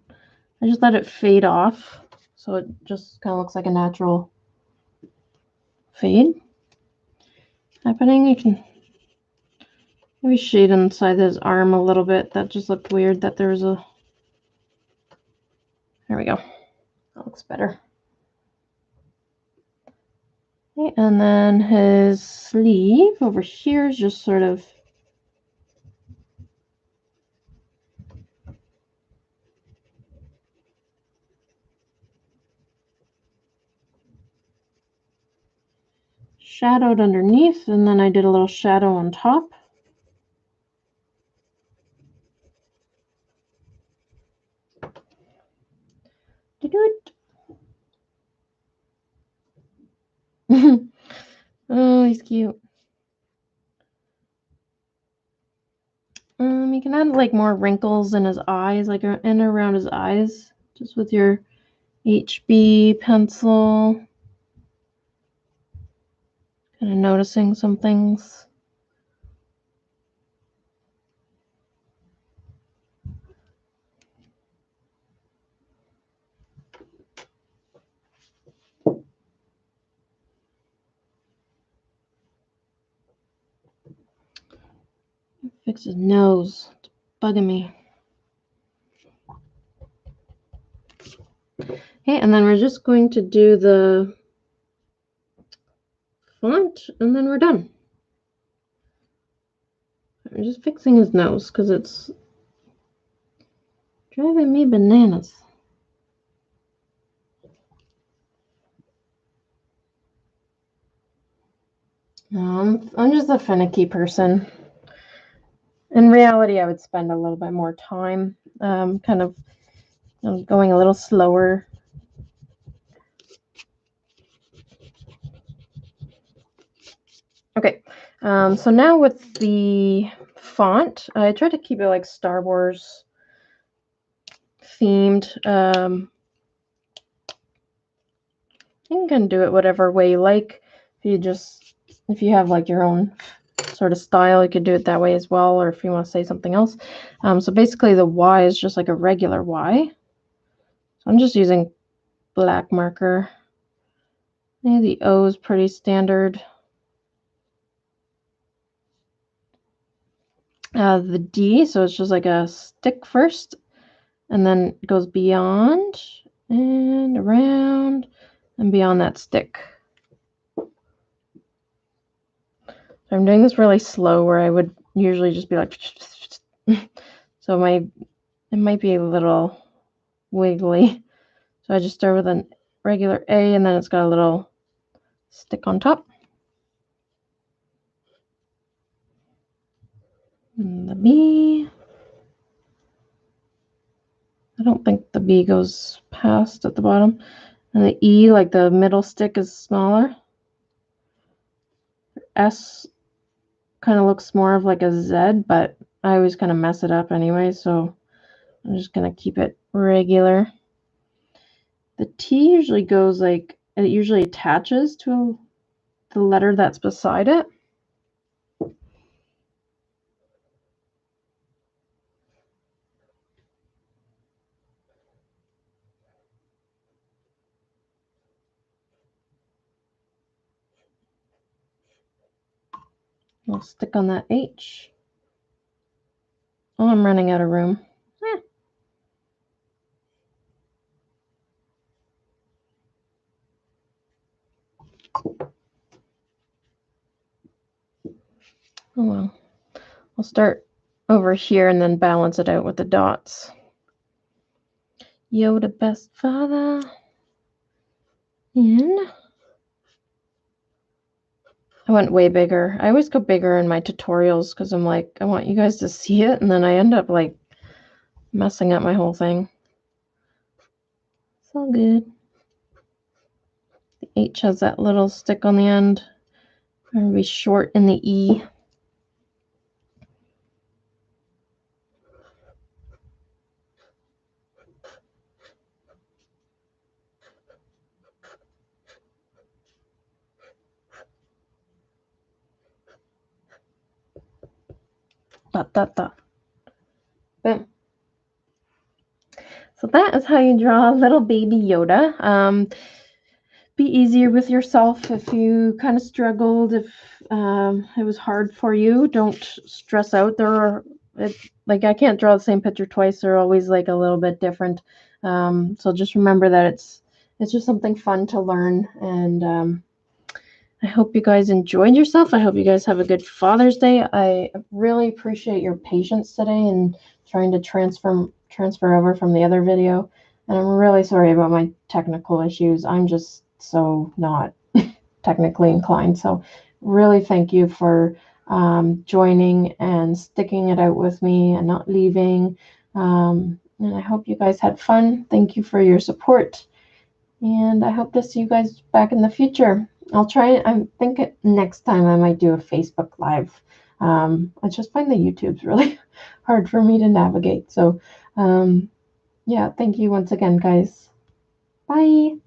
I just let it fade off, so it just kind of looks like a natural fade happening. You can maybe shade inside his arm a little bit. That just looked weird that there's a... There we go. That looks better. Okay, and then his sleeve over here is just sort of shadowed underneath, and then I did a little shadow on top. Oh, he's cute. You can add like more wrinkles in his eyes, like in around his eyes, just with your HB pencil. Kind of noticing some things. Fix his nose. It's bugging me. Okay, and then we're just going to do the font, and then we're done. I'm just fixing his nose because it's driving me bananas. I'm just a finicky person. In reality, I would spend a little bit more time, kind of going a little slower. Okay, so now with the font, I try to keep it like Star Wars themed. You can do it whatever way you like. If you have like your own sort of style, you could do it that way as well, or if you want to say something else. So basically the Y is just like a regular Y. So I'm just using black marker. And the O is pretty standard. The D, so it's just like a stick first, and then it goes beyond and around and beyond that stick. So I'm doing this really slow, where I would usually just be like so it might be a little wiggly, So I just start with a regular A, and then it's got a little stick on top. And the B. I don't think the B goes past at the bottom. And the E, like the middle stick, is smaller. S kind of looks more of like a Z, but I always kind of mess it up anyway, so I'm just going to keep it regular. The T usually goes like, it usually attaches to the letter that's beside it. I'll stick on that H. Oh, I'm running out of room. Oh well. I'll start over here and then balance it out with the dots. Yoda, best father. And I went way bigger. I always go bigger in my tutorials because I'm like, I want you guys to see it, and then I end up like messing up my whole thing. It's all good. The H has that little stick on the end. I'm going to be short in the E. Dot, dot, dot. Boom. So that is how you draw little baby Yoda. Be easier with yourself if you kind of struggled, if it was hard for you. Don't stress out. Like I can't draw the same picture twice. They're always like a little bit different. So just remember that it's just something fun to learn. And I hope you guys enjoyed yourself. I hope you guys have a good Father's Day. I really appreciate your patience today and trying to transfer over from the other video. And I'm really sorry about my technical issues. I'm just so not technically inclined. So really thank you for joining and sticking it out with me and not leaving. And I hope you guys had fun. Thank you for your support. And I hope to see you guys back in the future. I'll try. I think next time I might do a Facebook Live. I just find the YouTube's really hard for me to navigate. So, yeah, thank you once again, guys. Bye.